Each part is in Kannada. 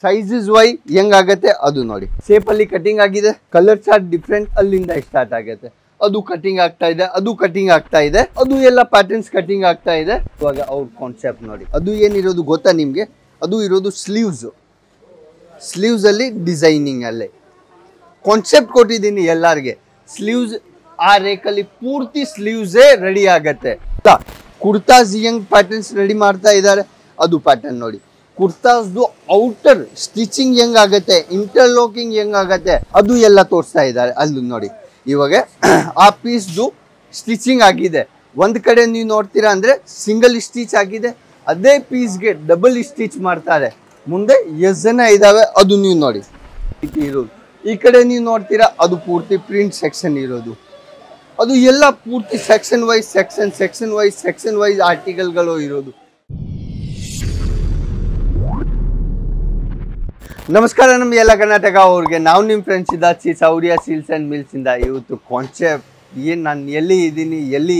ಸೈಜಸ್ ವೈ ಹೆಂಗಾಗತ್ತೆ ಅದು ನೋಡಿ. ಶೇಪ್ ಅಲ್ಲಿ ಕಟಿಂಗ್ ಆಗಿದೆ, ಕಲರ್ ಚಾರ್ಟ್ ಡಿಫ್ರೆಂಟ್ ಅಲ್ಲಿಂದ ಸ್ಟಾರ್ಟ್ ಆಗುತ್ತೆ. ಅದು ಕಟಿಂಗ್ ಆಗ್ತಾ ಇದೆ, ಅದು ಕಟಿಂಗ್ ಆಗ್ತಾ ಇದೆ, ಅದು ಎಲ್ಲ ಪ್ಯಾಟರ್ನ್ಸ್ ಕಟಿಂಗ್ ಆಗ್ತಾ ಇದೆ. ಇವಾಗ ಅವ್ರ ಕಾನ್ಸೆಪ್ಟ್ ನೋಡಿ. ಅದು ಏನಿರೋದು ಗೊತ್ತಾ ನಿಮ್ಗೆ? ಅದು ಇರೋದು ಸ್ಲೀವ್ಸ್ ಅಲ್ಲಿ ಡಿಸೈನಿಂಗ್ ಅಲ್ಲೇ ಕಾನ್ಸೆಪ್ಟ್ ಕೊಟ್ಟಿದ್ದೀನಿ ಎಲ್ಲಾರ್ಗೆ. ಸ್ಲೀವ್ಸ್ ಆ ರೇಕಲ್ಲಿ ಪೂರ್ತಿ ಸ್ಲೀವ್ಸೇ ರೆಡಿ ಆಗತ್ತೆ. ಕುರ್ತಾಸ್ ಹೆಂಗ್ ಪ್ಯಾಟರ್ನ್ಸ್ ರೆಡಿ ಮಾಡ್ತಾ ಇದ್ದಾರೆ ಅದು ಪ್ಯಾಟರ್ನ್ ನೋಡಿ. ಕುರ್ತಾಸ್ದು ಔಟರ್ ಸ್ಟಿಚಿಂಗ್ ಹೆಂಗಾಗತ್ತೆ, ಇಂಟರ್ಲೋಕಿಂಗ್ ಹೆಂಗಾಗತ್ತೆ ಅದು ಎಲ್ಲ ತೋರಿಸ್ತಾ ಇದ್ದಾರೆ. ಅಲ್ಲಿ ನೋಡಿ ಇವಾಗ ಆ ಪೀಸ್ದು ಸ್ಟಿಚಿಂಗ್ ಆಗಿದೆ. ಒಂದ್ ಕಡೆ ನೀವು ನೋಡ್ತೀರಾ ಅಂದ್ರೆ ಸಿಂಗಲ್ ಸ್ಟಿಚ್ ಆಗಿದೆ, ಅದೇ ಪೀಸ್ಗೆ ಡಬಲ್ ಸ್ಟಿಚ್ ಮಾಡ್ತಾರೆ. ಮುಂದೆ ಎಷ್ಟು ಜನ ಇದಾವೆ ಅದು ನೀವು ನೋಡಿ. ಇರೋದು ಈ ಕಡೆ ನೀವು ನೋಡ್ತೀರಾ ಅದು ಪೂರ್ತಿ ಪ್ರಿಂಟ್ ಸೆಕ್ಷನ್ ಇರೋದು. ಅದು ಎಲ್ಲ ಪೂರ್ತಿ ಸೆಕ್ಷನ್ ವೈಸ್ ಆರ್ಟಿಕಲ್ಗಳು ಇರೋದು. ನಮಸ್ಕಾರ ನಮ್ಮ ಎಲ್ಲ ಕರ್ನಾಟಕ ಅವ್ರಿಗೆ. ನಾವು ನಿಮ್ಮ ಫ್ರೆಂಡ್ಸ್ ಇದ್ದ ಸೌರ್ಯ ಸೀಲ್ಸ್ ಆ್ಯಂಡ್ ಮಿಲ್ಸ್ ಇಂದ. ಇವತ್ತು ಕಾನ್ಸೆಪ್ಟ್ ಏನು, ನಾನು ಎಲ್ಲಿ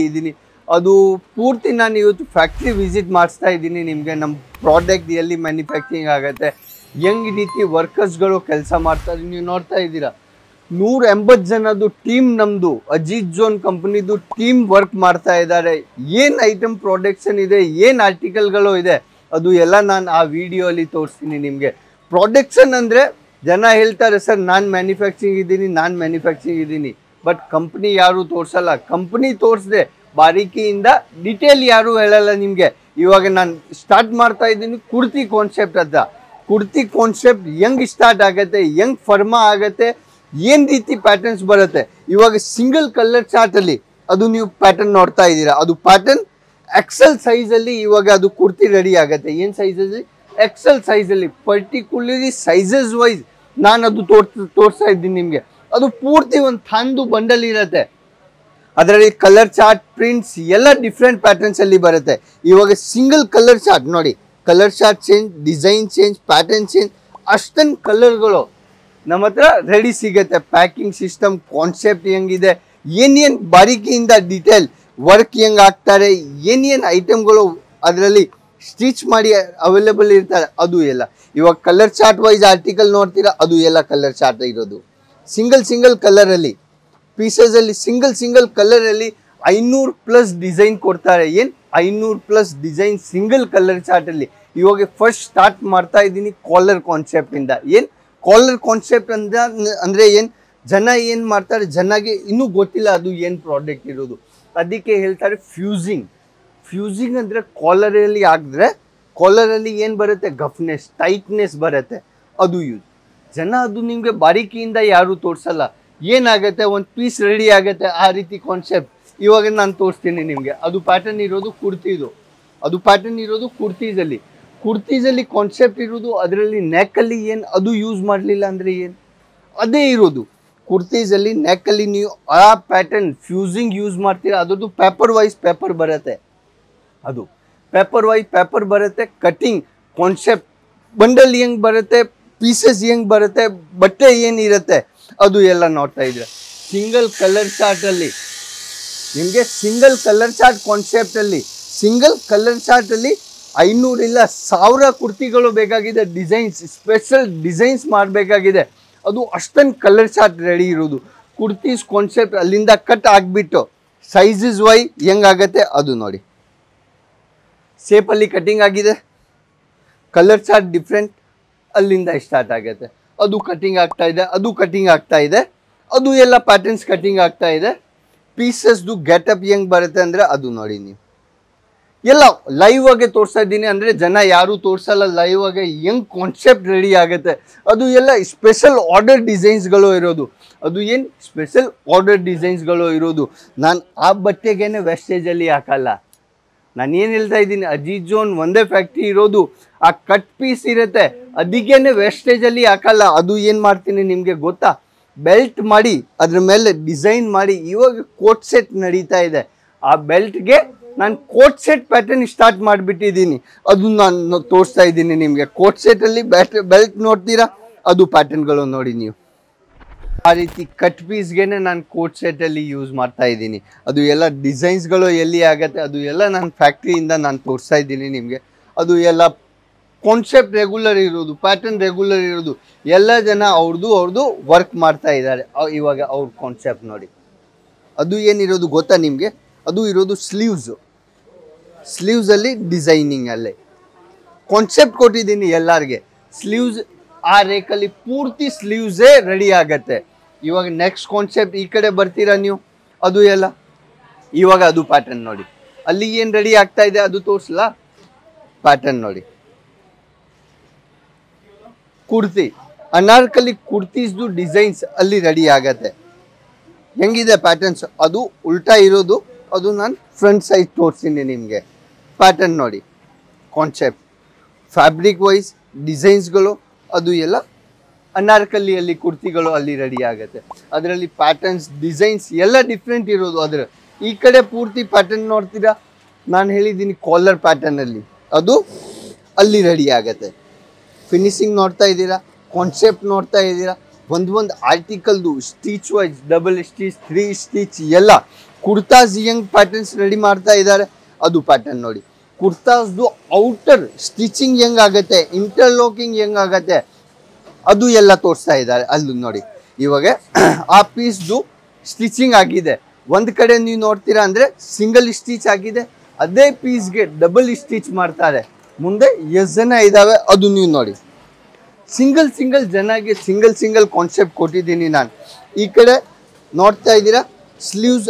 ಇದ್ದೀನಿ ಅದು ಪೂರ್ತಿ ನಾನು ಇವತ್ತು ಫ್ಯಾಕ್ಟ್ರಿ ವಿಸಿಟ್ ಮಾಡಿಸ್ತಾ ಇದ್ದೀನಿ ನಿಮಗೆ. ನಮ್ಮ ಪ್ರಾಡಕ್ಟ್ ಎಲ್ಲಿ ಮ್ಯಾನುಫ್ಯಾಕ್ಚರಿಂಗ್ ಆಗುತ್ತೆ, ಹೆಂಗ್ ರೀತಿ ವರ್ಕರ್ಸ್ಗಳು ಕೆಲಸ ಮಾಡ್ತಾರೆ ನೀವು ನೋಡ್ತಾ ಇದ್ದೀರಾ. 180 ಜನದ್ದು ಟೀಮ್ ನಮ್ಮದು ಅಜಿತ್ ಜೋನ್ ಕಂಪ್ನಿದು ಟೀಮ್ ವರ್ಕ್ ಮಾಡ್ತಾ ಇದ್ದಾರೆ. ಏನು ಐಟಮ್ ಪ್ರೊಡಕ್ಷನ್ ಇದೆ, ಏನು ಆರ್ಟಿಕಲ್ಗಳು ಇದೆ ಅದು ಎಲ್ಲ ನಾನು ಆ ವಿಡಿಯೋ ಅಲ್ಲಿ ತೋರಿಸ್ತೀನಿ ನಿಮಗೆ. ಪ್ರೊಡಕ್ಷನ್ ಅಂದರೆ ಜನ ಹೇಳ್ತಾರೆ ಸರ್ ನಾನು ಮ್ಯಾನುಫ್ಯಾಕ್ಚರಿಂಗ್ ಇದ್ದೀನಿ, ಬಟ್ ಕಂಪ್ನಿ ಯಾರು ತೋರಿಸಲ್ಲ. ಕಂಪ್ನಿ ತೋರಿಸದೆ ಬಾರೀಕಿಯಿಂದ ಡಿಟೇಲ್ ಯಾರು ಹೇಳಲ್ಲ ನಿಮಗೆ. ಇವಾಗ ನಾನು ಸ್ಟಾರ್ಟ್ ಮಾಡ್ತಾ ಇದ್ದೀನಿ ಕುರ್ತಿ ಕಾನ್ಸೆಪ್ಟ್ ಅಂತ. ಕುರ್ತಿ ಕಾನ್ಸೆಪ್ಟ್ ಹೆಂಗ್ ಸ್ಟಾರ್ಟ್ ಆಗುತ್ತೆ, ಹೆಂಗ್ ಫರ್ಮಾ ಆಗುತ್ತೆ, ಏನು ರೀತಿ ಪ್ಯಾಟರ್ನ್ಸ್ ಬರುತ್ತೆ. ಇವಾಗ ಸಿಂಗಲ್ ಕಲರ್ ಚಾರ್ಟಲ್ಲಿ ಅದು ನೀವು ಪ್ಯಾಟರ್ನ್ ನೋಡ್ತಾ ಇದ್ದೀರಾ. ಅದು ಪ್ಯಾಟರ್ನ್ ಎಕ್ಸೆಲ್ ಸೈಜಲ್ಲಿ ಇವಾಗ ಅದು ಕುರ್ತಿ ರೆಡಿ ಆಗುತ್ತೆ. ಏನು ಸೈಜಲ್ಲಿ? ಎಕ್ಸೆಲ್ ಸೈಜಲ್ಲಿ. ಪರ್ಟಿಕ್ಯುಲರ್ಲಿ ಸೈಜಸ್ ವೈಸ್ ನಾನು ಅದು ತೋರಿಸ್ತಾ ಇದ್ದೀನಿ ನಿಮಗೆ. ಅದು ಪೂರ್ತಿ ಒಂದು ಥಂದು ಬಂಡಲ್ ಇರುತ್ತೆ. ಅದರಲ್ಲಿ ಕಲರ್ ಚಾರ್ಟ್, ಪ್ರಿಂಟ್ಸ್ ಎಲ್ಲ ಡಿಫ್ರೆಂಟ್ ಪ್ಯಾಟರ್ನ್ಸ್ ಅಲ್ಲಿ ಬರುತ್ತೆ. ಇವಾಗ ಸಿಂಗಲ್ ಕಲರ್ ಚಾರ್ಟ್ ನೋಡಿ, colour chart change, design change, pattern change, ಅಷ್ಟೊಂದು ಕಲರ್ಗಳು ನಮ್ಮ ಹತ್ರ ರೆಡಿ ಸಿಗುತ್ತೆ. ಪ್ಯಾಕಿಂಗ್ ಸಿಸ್ಟಮ್ ಕಾನ್ಸೆಪ್ಟ್ ಹೆಂಗಿದೆ, ಏನೇನು ಬಾರೀಕಿಯಿಂದ ಡಿಟೇಲ್ ವರ್ಕ್ ಹೆಂಗೆ ಆಗ್ತಾರೆ, ಏನೇನು ಐಟಮ್ಗಳು ಅದರಲ್ಲಿ ಸ್ಟಿಚ್ ಮಾಡಿ ಅವೈಲೇಬಲ್ ಇರ್ತಾರೆ ಅದು ಎಲ್ಲ. ಇವಾಗ ಕಲರ್ ಚಾರ್ಟ್ ವೈಸ್ ಆರ್ಟಿಕಲ್ ನೋಡ್ತೀರಾ, ಅದು ಎಲ್ಲ ಕಲರ್ ಚಾರ್ಟ್ ಇರೋದು. ಸಿಂಗಲ್ ಕಲರಲ್ಲಿ ಪೀಸಸಲ್ಲಿ ಸಿಂಗಲ್ ಕಲರಲ್ಲಿ 500+ ಡಿಸೈನ್ ಕೊಡ್ತಾರೆ. ಏನು 500+ ಡಿಸೈನ್ ಸಿಂಗಲ್ ಕಲರ್ ಚಾರ್ಟಲ್ಲಿ. ಇವಾಗ ಫಸ್ಟ್ ಸ್ಟಾರ್ಟ್ ಮಾಡ್ತಾ ಇದ್ದೀನಿ ಕಾಲರ್ ಕಾನ್ಸೆಪ್ಟಿಂದ. ಏನು ಕಾಲರ್ ಕಾನ್ಸೆಪ್ಟ್ ಅಂದರೆ ಏನು, ಜನ ಏನು ಮಾಡ್ತಾರೆ, ಜನಗೆ ಇನ್ನೂ ಗೊತ್ತಿಲ್ಲ ಅದು ಏನು ಪ್ರಾಡಕ್ಟ್ ಇರೋದು. ಅದಕ್ಕೆ ಹೇಳ್ತಾರೆ ಫ್ಯೂಸಿಂಗ್ ಅಂದರೆ ಕಾಲರಲ್ಲಿ ಆಗಿದ್ರೆ ಕಾಲರಲ್ಲಿ ಏನು ಬರುತ್ತೆ, ಗಫ್ನೆಸ್, ಟೈಟ್ನೆಸ್ ಬರುತ್ತೆ, ಅದು ಯೂಸ್. ಜನ ಅದು ನಿಮಗೆ ಬಾರೀಕಿಯಿಂದ ಯಾರು ತೋರಿಸಲ್ಲ. ಏನಾಗುತ್ತೆ, ಒಂದು ಪೀಸ್ ರೆಡಿ ಆಗುತ್ತೆ ಆ ರೀತಿ ಕಾನ್ಸೆಪ್ಟ್. ಇವಾಗ ನಾನು ತೋರಿಸ್ತೀನಿ ನಿಮಗೆ. ಅದು ಪ್ಯಾಟರ್ನ್ ಇರೋದು ಕುರ್ತಿದು, ಅದು ಪ್ಯಾಟರ್ನ್ ಇರೋದು ಕುರ್ತೀಸಲ್ಲಿ ಕಾನ್ಸೆಪ್ಟ್ ಇರೋದು. ಅದರಲ್ಲಿ ನೆಕ್ಕಲ್ಲಿ ಏನು ಅದು ಯೂಸ್ ಮಾಡಲಿಲ್ಲ ಅಂದರೆ ಏನು, ಅದೇ ಇರೋದು. ಕುರ್ತೀಸಲ್ಲಿ ನೆಕ್ಕಲ್ಲಿ ನೀವು ಆ ಪ್ಯಾಟರ್ನ್ ಫ್ಯೂಸಿಂಗ್ ಯೂಸ್ ಮಾಡ್ತೀರಾ. ಅದರದ್ದು ಪೇಪರ್ ವೈಸ್ ಪೇಪರ್ ಬರುತ್ತೆ. ಅದು ಪೇಪರ್ ಬರುತ್ತೆ. ಕಟಿಂಗ್ ಕಾನ್ಸೆಪ್ಟ್ ಬಂಡಲ್ ಹೆಂಗೆ ಬರುತ್ತೆ, ಪೀಸಸ್ ಹೆಂಗೆ ಬರುತ್ತೆ, ಬಟ್ಟೆ ಏನಿರುತ್ತೆ ಅದು ಎಲ್ಲ ನೋಡ್ತಾ ಇದ್ರೆ. ಸಿಂಗಲ್ ಕಲರ್ ಚಾರ್ಟಲ್ಲಿ ನಿಮಗೆ ಸಿಂಗಲ್ ಕಲರ್ ಚಾರ್ಟ್ ಕಾನ್ಸೆಪ್ಟಲ್ಲಿ 500 ಇಲ್ಲ 1000 ಕುರ್ತಿಗಳು ಬೇಕಾಗಿದೆ. ಡಿಸೈನ್ಸ್, ಸ್ಪೆಷಲ್ ಡಿಸೈನ್ಸ್ ಮಾಡಬೇಕಾಗಿದೆ. ಅದು ಅಷ್ಟೊಂದು ಕಲರ್ ಚಾರ್ಟ್ ರೆಡಿ ಇರೋದು. ಕುರ್ತೀಸ್ ಕಾನ್ಸೆಪ್ಟ್ ಅಲ್ಲಿಂದ ಕಟ್ ಆಗಿಬಿಟ್ಟು ಸೈಜಸ್ ವೈ ಹೆಂಗಾಗತ್ತೆ ಅದು ನೋಡಿ. ಶೇಪಲ್ಲಿ ಕಟಿಂಗ್ ಆಗಿದೆ, ಕಲರ್ ಚಾರ್ಟ್ ಡಿಫ್ರೆಂಟ್ ಅಲ್ಲಿಂದ ಸ್ಟಾರ್ಟ್ ಆಗುತ್ತೆ. ಅದು ಕಟಿಂಗ್ ಆಗ್ತಾ ಇದೆ, ಅದು ಎಲ್ಲ ಪ್ಯಾಟರ್ನ್ಸ್ ಕಟಿಂಗ್ ಆಗ್ತಾ ಇದೆ. ಪೀಸಸ್ದು ಗೆಟಪ್ ಹೆಂಗೆ ಬರುತ್ತೆ ಅಂದರೆ ಅದು ನೋಡಿ. ನೀವು ಎಲ್ಲ ಲೈವ್ ಆಗಿ ತೋರಿಸ್ತಾ ಇದ್ದೀನಿ ಅಂದರೆ ಜನ ಯಾರು ತೋರಿಸಲ್ಲ. ಲೈವ್ ಆಗಿ ಹೆಂಗೆ ಕಾನ್ಸೆಪ್ಟ್ ರೆಡಿ ಆಗುತ್ತೆ ಅದು ಎಲ್ಲ ಸ್ಪೆಷಲ್ ಆರ್ಡರ್ ಡಿಸೈನ್ಸ್ಗಳು ಇರೋದು. ಅದು ಏನು ಸ್ಪೆಷಲ್ ಆರ್ಡರ್ ಡಿಸೈನ್ಸ್ಗಳು ಇರೋದು. ನಾನು ಆ ಬಟ್ಟೆಗೇನೆ ವೆಸ್ಟೇಜಲ್ಲಿ ಹಾಕಲ್ಲ. ನಾನು ಏನು ಹೇಳ್ತಾ ಇದ್ದೀನಿ, ಅಜಿತ್ ಜೋನ್ ಒಂದೇ ಫ್ಯಾಕ್ಟ್ರಿ ಇರೋದು. ಆ ಕಟ್ ಪೀಸ್ ಇರುತ್ತೆ, ಅದಕ್ಕೇನೆ ವೆಸ್ಟೇಜಲ್ಲಿ ಹಾಕಲ್ಲ. ಅದು ಏನು ಮಾಡ್ತೀನಿ ನಿಮಗೆ ಗೊತ್ತಾ, ಬೆಲ್ಟ್ ಮಾಡಿ ಅದ್ರ ಮೇಲೆ ಡಿಸೈನ್ ಮಾಡಿ. ಇವಾಗ ಕೋಟ್ ಸೆಟ್ ನಡೀತಾ ಇದೆ, ಆ ಬೆಲ್ಟ್ಗೆ ನಾನು ಕೋಟ್ ಸೆಟ್ ಪ್ಯಾಟರ್ನ್ ಸ್ಟಾರ್ಟ್ ಮಾಡಿಬಿಟ್ಟಿದ್ದೀನಿ. ಅದು ನಾನು ತೋರಿಸ್ತಾ ಇದ್ದೀನಿ ನಿಮಗೆ. ಕೋಟ್ ಸೆಟ್ಟಲ್ಲಿ ಬೆಲ್ಟ್ ನೋಡ್ತೀರಾ, ಅದು ಪ್ಯಾಟರ್ನ್ಗಳು ನೋಡಿ ನೀವು. ಆ ರೀತಿ ಕಟ್ ಪೀಸ್ಗೆನೆ ನಾನು ಕೋಟ್ ಸೆಟ್ಟಲ್ಲಿ ಯೂಸ್ ಮಾಡ್ತಾ ಇದ್ದೀನಿ. ಅದು ಎಲ್ಲ ಡಿಸೈನ್ಸ್ಗಳು ಎಲ್ಲಿ ಆಗುತ್ತೆ ಅದು ಎಲ್ಲ ನಾನು ಫ್ಯಾಕ್ಟ್ರಿಯಿಂದ ನಾನು ತೋರಿಸ್ತಾ ಇದ್ದೀನಿ ನಿಮಗೆ. ಅದು ಎಲ್ಲ ಕಾನ್ಸೆಪ್ಟ್ ರೆಗ್ಯುಲರ್ ಇರೋದು, ಪ್ಯಾಟರ್ನ್ ರೆಗ್ಯುಲರ್ ಇರೋದು, ಎಲ್ಲ ಜನ ಅವ್ರದ್ದು ವರ್ಕ್ ಮಾಡ್ತಾ ಇದ್ದಾರೆ. ಇವಾಗ ಅವ್ರ ಕಾನ್ಸೆಪ್ಟ್ ನೋಡಿ, ಅದು ಏನಿರೋದು ಗೊತ್ತಾ ನಿಮಗೆ? ಅದು ಇರೋದು ಸ್ಲೀವ್ಸ್ ಅಲ್ಲಿ ಡಿಸೈನಿಂಗ್ ಅಲ್ಲೇ ಕಾನ್ಸೆಪ್ಟ್ ಕೊಟ್ಟಿದ್ದೀನಿ ಎಲ್ಲರಿಗೆ. ಸ್ಲೀವ್ಸ್ ಆ ರೇಕಲ್ಲಿ ಪೂರ್ತಿ ಸ್ಲೀವ್ಸೇ ರೆಡಿ ಆಗತ್ತೆ. ಇವಾಗ ನೆಕ್ಸ್ಟ್ ಕಾನ್ಸೆಪ್ಟ್ ಈ ಕಡೆ ಬರ್ತೀರಾ ನೀವು, ಅದು ಎಲ್ಲ ಇವಾಗ ಅದು ಪ್ಯಾಟರ್ನ್ ನೋಡಿ, ಅಲ್ಲಿ ಏನು ರೆಡಿ ಆಗ್ತಾ ಇದೆ ಅದು ತೋರಿಸಲ್ಲ. ಪ್ಯಾಟರ್ನ್ ನೋಡಿ, ಕುರ್ತಿ ಅನಾರ್ಕಲಿ ಕುರ್ತೀಸ್ದು ಡಿಸೈನ್ಸ್ ಅಲ್ಲಿ ರೆಡಿ ಆಗತ್ತೆ. ಹೆಂಗಿದೆ ಪ್ಯಾಟರ್ನ್ಸ್? ಅದು ಉಲ್ಟಾ ಇರೋದು, ಅದು ನಾನು ಫ್ರಂಟ್ ಸೈಜ್ ತೋರಿಸ್ತೀನಿ ನಿಮಗೆ. ಪ್ಯಾಟರ್ನ್ ನೋಡಿ, ಕಾನ್ಸೆಪ್ಟ್ ಫ್ಯಾಬ್ರಿಕ್ ವೈಸ್ ಡಿಸೈನ್ಸ್ಗಳು ಅದು ಎಲ್ಲ ಅನಾರ್ಕಲಿಯಲ್ಲಿ ಕುರ್ತಿಗಳು ಅಲ್ಲಿ ರೆಡಿ ಆಗುತ್ತೆ. ಅದರಲ್ಲಿ ಪ್ಯಾಟರ್ನ್ಸ್ ಡಿಸೈನ್ಸ್ ಎಲ್ಲ ಡಿಫ್ರೆಂಟ್ ಇರೋದು. ಅದರ ಈ ಕಡೆ ಪೂರ್ತಿ ಪ್ಯಾಟರ್ನ್ ನೋಡ್ತೀರಾ, ನಾನು ಹೇಳಿದ್ದೀನಿ ಕಾಲರ್ ಪ್ಯಾಟರ್ನಲ್ಲಿ, ಅದು ಅಲ್ಲಿ ರೆಡಿ ಆಗುತ್ತೆ. ಫಿನಿಶಿಂಗ್ ನೋಡ್ತಾ ಇದ್ದೀರಾ, ಕಾನ್ಸೆಪ್ಟ್ ನೋಡ್ತಾ ಇದ್ದೀರಾ, ಒಂದು ಆರ್ಟಿಕಲ್ದು stitch wise, double stitch, 3 stitch ಎಲ್ಲ ಕುರ್ತಾಸ್ ಹೆಂಗ್ ಪ್ಯಾಟರ್ನ್ಸ್ ರೆಡಿ ಮಾಡ್ತಾ ಇದ್ದಾರೆ, ಅದು ಪ್ಯಾಟರ್ನ್ ನೋಡಿ. ಕುರ್ತಾಸ್ದು ಔಟರ್ ಸ್ಟಿಚಿಂಗ್ ಹೆಂಗಾಗತ್ತೆ, ಇಂಟರ್ಲೋಕಿಂಗ್ ಹೆಂಗಾಗತ್ತೆ, ಅದು ಎಲ್ಲ ತೋರಿಸ್ತಾ ಇದ್ದಾರೆ. ಅಲ್ಲಿ ನೋಡಿ, ಇವಾಗ ಆ ಪೀಸ್ದು ಸ್ಟಿಚಿಂಗ್ ಆಗಿದೆ. ಒಂದು ಕಡೆ ನೀವು ನೋಡ್ತೀರಾ ಅಂದರೆ ಸಿಂಗಲ್ ಸ್ಟಿಚ್ ಆಗಿದೆ, ಅದೇ ಪೀಸ್ಗೆ ಡಬಲ್ ಸ್ಟಿಚ್ ಮಾಡ್ತಾರೆ. ಮುಂದೆ ಎಷ್ಟು ಜನ ಇದ್ದಾವೆ ಅದು ನೀವು ನೋಡಿ. ಸಿಂಗಲ್ ಜನಗೆ ಸಿಂಗಲ್ ಕಾನ್ಸೆಪ್ಟ್ ಕೊಟ್ಟಿದ್ದೀನಿ ನಾನು. ಈ ಕಡೆ ನೋಡ್ತಾ ಇದ್ದೀರಾ ಸ್ಲೀವ್ಸ್,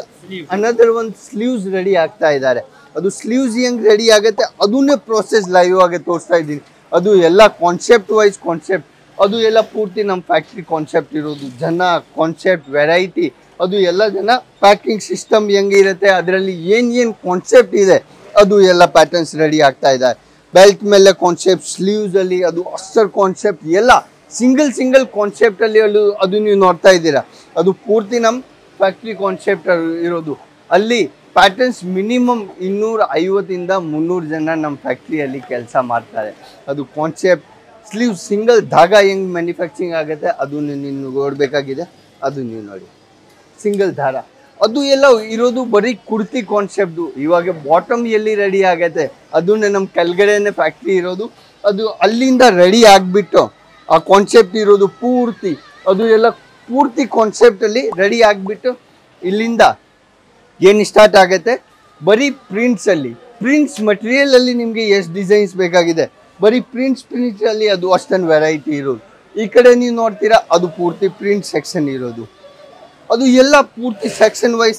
ಅನದರ್ ಒಂದು ಸ್ಲೀವ್ಸ್ ರೆಡಿ ಆಗ್ತಾ ಇದ್ದಾರೆ. ಅದು ಸ್ಲೀವ್ಸ್ ಹೆಂಗೆ ರೆಡಿ ಆಗುತ್ತೆ ಅದನ್ನೇ ಪ್ರೋಸೆಸ್ ಲೈವ್ ಆಗಿ ತೋರಿಸ್ತಾ ಇದ್ದೀನಿ. ಅದು ಎಲ್ಲ ಕಾನ್ಸೆಪ್ಟ್ ವೈಸ್ ಕಾನ್ಸೆಪ್ಟ್, ಅದು ಎಲ್ಲ ಪೂರ್ತಿ ನಮ್ಮ ಫ್ಯಾಕ್ಟ್ರಿ ಕಾನ್ಸೆಪ್ಟ್ ಇರೋದು. ಜನ ಕಾನ್ಸೆಪ್ಟ್ ವೆರೈಟಿ, ಅದು ಎಲ್ಲ ಜನ ಪ್ಯಾಕಿಂಗ್ ಸಿಸ್ಟಮ್ ಹೆಂಗಿರುತ್ತೆ, ಅದರಲ್ಲಿ ಏನು ಕಾನ್ಸೆಪ್ಟ್ ಇದೆ ಅದು ಎಲ್ಲ ಪ್ಯಾಟರ್ನ್ಸ್ ರೆಡಿ ಆಗ್ತಾ ಇದ್ದಾರೆ. ಬೆಲ್ಟ್ ಮೇಲೆ ಕಾನ್ಸೆಪ್ಟ್, ಸ್ಲೀವ್ಸಲ್ಲಿ ಅದು ಅಸ್ಟರ್ ಕಾನ್ಸೆಪ್ಟ್, ಎಲ್ಲ ಸಿಂಗಲ್ ಕಾನ್ಸೆಪ್ಟಲ್ಲಿ ಅದು ನೀವು ನೋಡ್ತಾ ಇದ್ದೀರಾ. ಅದು ಪೂರ್ತಿ ನಮ್ಮ ಫ್ಯಾಕ್ಟ್ರಿ ಕಾನ್ಸೆಪ್ಟ್ ಇರೋದು. ಅಲ್ಲಿ ಪ್ಯಾಟರ್ನ್ಸ್ ಮಿನಿಮಮ್ 250 ಇಂದ 300 ಜನ ನಮ್ಮ ಫ್ಯಾಕ್ಟ್ರಿಯಲ್ಲಿ ಕೆಲಸ ಮಾಡ್ತಾರೆ. ಅದು ಕಾನ್ಸೆಪ್ಟ್ ಸ್ಲೀವ್ ಸಿಂಗಲ್ ಧಾಗ ಹೆಂಗೆ ಮ್ಯಾನುಫ್ಯಾಕ್ಚರಿಂಗ್ ಆಗುತ್ತೆ ಅದು ನೀವು ನೋಡಬೇಕಾಗಿದೆ. ಅದು ನೀವು ನೋಡಿ, ಸಿಂಗಲ್ ದಾರ ಅದು ಎಲ್ಲ ಇರೋದು ಬರೀ ಕುರ್ತಿ ಕಾನ್ಸೆಪ್ಟು. ಇವಾಗ ಬಾಟಮ್ ಎಲ್ಲಿ ರೆಡಿ ಆಗತ್ತೆ ಅದನ್ನೇ ನಮ್ಮ ಕೆಳಗಡೆನೆ ಫ್ಯಾಕ್ಟ್ರಿ ಇರೋದು. ಅದು ಅಲ್ಲಿಂದ ರೆಡಿ ಆಗಿಬಿಟ್ಟು ಆ ಕಾನ್ಸೆಪ್ಟ್ ಇರೋದು ಪೂರ್ತಿ, ಅದು ಎಲ್ಲ ಪೂರ್ತಿ ಕಾನ್ಸೆಪ್ಟಲ್ಲಿ ರೆಡಿ ಆಗಿಬಿಟ್ಟು ಇಲ್ಲಿಂದ ಏನು ಸ್ಟಾರ್ಟ್ ಆಗುತ್ತೆ ಬರೀ ಪ್ರಿಂಟ್ಸಲ್ಲಿ. ಪ್ರಿಂಟ್ಸ್ ಮಟೀರಿಯಲಲ್ಲಿ ನಿಮಗೆ ಎಷ್ಟು ಡಿಸೈನ್ಸ್ ಬೇಕಾಗಿದೆ, ಬರೀ ಪ್ರಿಂಟ್ಸಲ್ಲಿ ಅದು ಅಷ್ಟೊಂದು ವೆರೈಟಿ ಇರೋದು. ಈ ಕಡೆ ನೀವು ನೋಡ್ತೀರಾ ಅದು ಪೂರ್ತಿ ಪ್ರಿಂಟ್ ಸೆಕ್ಷನ್ ಇರೋದು. ಅದು ಎಲ್ಲ ಪೂರ್ತಿ ಸೆಕ್ಷನ್ ವೈಸ್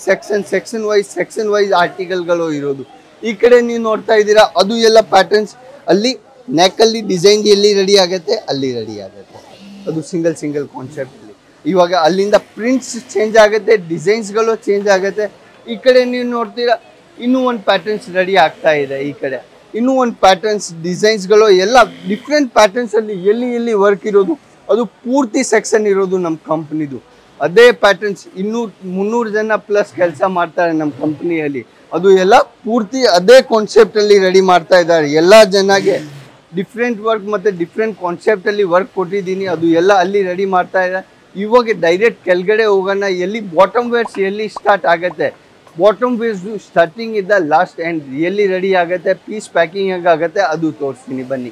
ಆರ್ಟಿಕಲ್ಗಳು ಇರೋದು. ಈ ಕಡೆ ನೀವು ನೋಡ್ತಾ ಇದ್ದೀರಾ ಅದು ಎಲ್ಲ ಪ್ಯಾಟರ್ನ್ಸ್, ಅಲ್ಲಿ ನೆಕ್ಕಲ್ಲಿ ಡಿಸೈನ್ ಎಲ್ಲಿ ರೆಡಿ ಆಗುತ್ತೆ ಅಲ್ಲಿ ರೆಡಿ ಆಗುತ್ತೆ. ಅದು ಸಿಂಗಲ್ ಕಾನ್ಸೆಪ್ಟಲ್ಲಿ. ಇವಾಗ ಅಲ್ಲಿಂದ ಪ್ರಿಂಟ್ಸ್ ಚೇಂಜ್ ಆಗುತ್ತೆ, ಡಿಸೈನ್ಸ್ಗಳು ಚೇಂಜ್ ಆಗುತ್ತೆ. ಈ ಕಡೆ ನೀವು ನೋಡ್ತೀರಾ ಇನ್ನೂ ಒಂದು ಪ್ಯಾಟರ್ನ್ಸ್ ರೆಡಿ ಆಗ್ತಾ ಇದೆ. ಈ ಕಡೆ ಇನ್ನೂ ಒಂದು ಪ್ಯಾಟರ್ನ್ಸ್ ಡಿಸೈನ್ಸ್ಗಳು ಎಲ್ಲ ಡಿಫ್ರೆಂಟ್ ಪ್ಯಾಟರ್ನ್ಸಲ್ಲಿ ಎಲ್ಲಿ ವರ್ಕ್ ಇರೋದು, ಅದು ಪೂರ್ತಿ ಸೆಕ್ಷನ್ ಇರೋದು ನಮ್ಮ ಕಂಪ್ನಿದು. ಅದೇ ಪ್ಯಾಟರ್ನ್ಸ್ 200-300 ಜನ ಪ್ಲಸ್ ಕೆಲಸ ಮಾಡ್ತಾರೆ ನಮ್ಮ ಕಂಪ್ನಿಯಲ್ಲಿ. ಅದು ಎಲ್ಲ ಪೂರ್ತಿ ಅದೇ ಕಾನ್ಸೆಪ್ಟಲ್ಲಿ ರೆಡಿ ಮಾಡ್ತಾ ಇದ್ದಾರೆ. ಎಲ್ಲ ಜನಗೆ ಡಿಫ್ರೆಂಟ್ ವರ್ಕ್ ಮತ್ತು ಡಿಫ್ರೆಂಟ್ ಕಾನ್ಸೆಪ್ಟಲ್ಲಿ ವರ್ಕ್ ಕೊಟ್ಟಿದ್ದೀನಿ. ಅದು ಎಲ್ಲ ಅಲ್ಲಿ ರೆಡಿ ಮಾಡ್ತಾ ಇದ್ದಾರೆ. ಇವಾಗ ಡೈರೆಕ್ಟ್ ಕೆಳಗಡೆ ಹೋಗೋಣ, ಎಲ್ಲಿ ಬಾಟಮ್ ವೇರ್ಸ್ ಎಲ್ಲಿ ಸ್ಟಾರ್ಟ್ ಆಗುತ್ತೆ, ಬಾಟಮ್ ವೇರ್ಸ್ ಸ್ಟಾರ್ಟಿಂಗ್ ಇದ್ದ ಲಾಸ್ಟ್ ಎಂಡ್ ಎಲ್ಲಿ ರೆಡಿ ಆಗುತ್ತೆ, ಪೀಸ್ ಪ್ಯಾಕಿಂಗ್ ಹೇಗಾಗುತ್ತೆ ಅದು ತೋರಿಸ್ತೀನಿ ಬನ್ನಿ.